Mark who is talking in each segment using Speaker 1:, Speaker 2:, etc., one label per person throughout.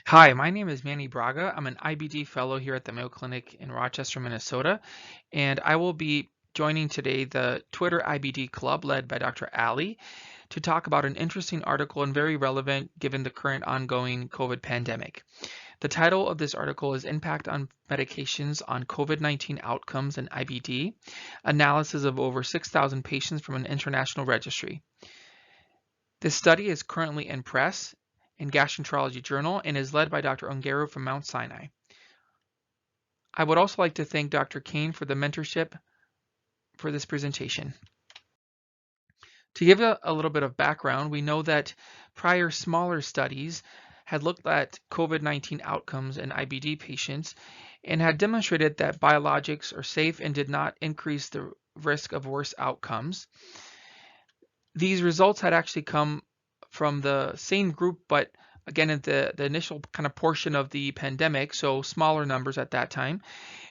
Speaker 1: Hi, my name is Manny Braga. I'm an IBD fellow here at the Mayo Clinic in Rochester, Minnesota, and I will be joining today the Twitter IBD Club led by Dr. Ali to talk about an interesting article and very relevant given the current ongoing COVID pandemic. The title of this article is Impact on Medications on COVID-19 Outcomes in IBD, analysis of over 6,000 patients from an international registry. This study is currently in press in Gastroenterology Journal and is led by Dr. Ongaro from Mount Sinai. I would also like to thank Dr. Kane for the mentorship for this presentation. To give a little bit of background, we know that prior smaller studies had looked at COVID-19 outcomes in IBD patients and had demonstrated that biologics are safe and did not increase the risk of worse outcomes. These results had actually come from the same group, but again, at the initial kind of portion of the pandemic, so smaller numbers at that time.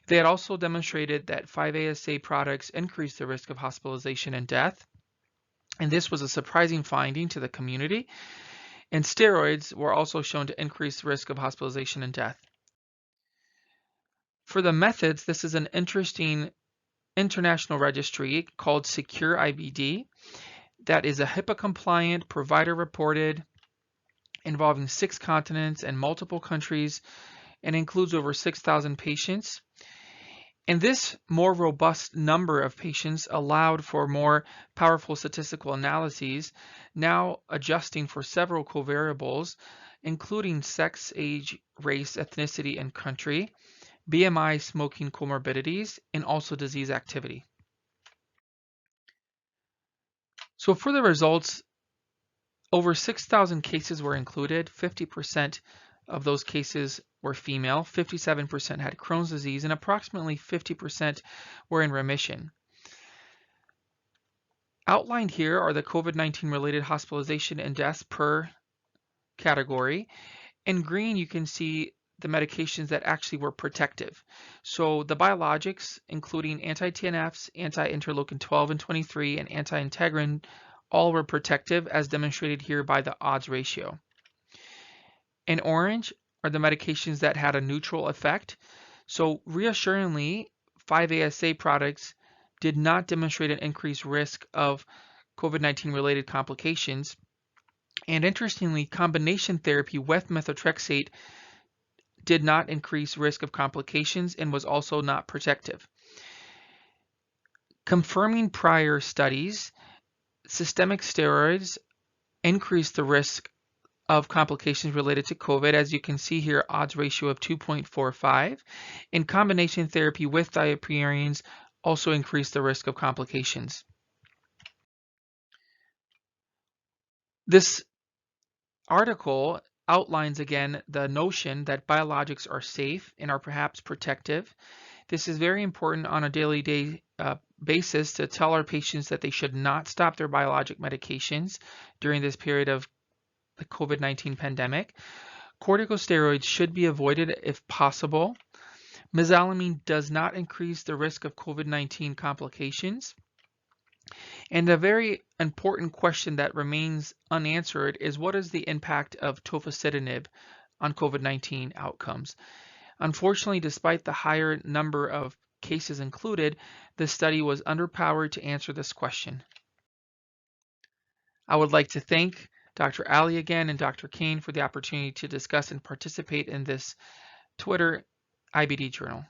Speaker 1: They had also demonstrated that 5-ASA products increase the risk of hospitalization and death. And this was a surprising finding to the community. And steroids were also shown to increase the risk of hospitalization and death. For the methods, this is an interesting international registry called Secure IBD that is a HIPAA-compliant, provider-reported, involving 6 continents and multiple countries, and includes over 6,000 patients. And this more robust number of patients allowed for more powerful statistical analyses, now adjusting for several covariables, including sex, age, race, ethnicity, and country, BMI, smoking comorbidities, and also disease activity. So for the results, over 6,000 cases were included. 50% of those cases were female, 57% had Crohn's disease, and approximately 50% were in remission. Outlined here are the COVID-19 related hospitalization and deaths per category. In green, you can see the medications that actually were protective. So the biologics, including anti-TNFs, anti-interleukin 12 and 23, and anti-integrin, all were protective, as demonstrated here by the odds ratio. In orange are the medications that had a neutral effect. So reassuringly, 5-ASA products did not demonstrate an increased risk of COVID-19 related complications. And interestingly, combination therapy with methotrexate did not increase risk of complications and was also not protective. Confirming prior studies, systemic steroids increased the risk of complications related to COVID. As you can see here, odds ratio of 2.45. And combination therapy with thiopurines also increased the risk of complications. This article outlines again the notion that biologics are safe and are perhaps protective. This is very important on a daily basis to tell our patients that they should not stop their biologic medications during this period of the COVID-19 pandemic. Corticosteroids should be avoided if possible. Mesalamine does not increase the risk of COVID-19 complications. And a very important question that remains unanswered is, what is the impact of tofacitinib on COVID-19 outcomes? Unfortunately, despite the higher number of cases included, the study was underpowered to answer this question. I would like to thank Dr. Ali again and Dr. Kane for the opportunity to discuss and participate in this Twitter IBD journal.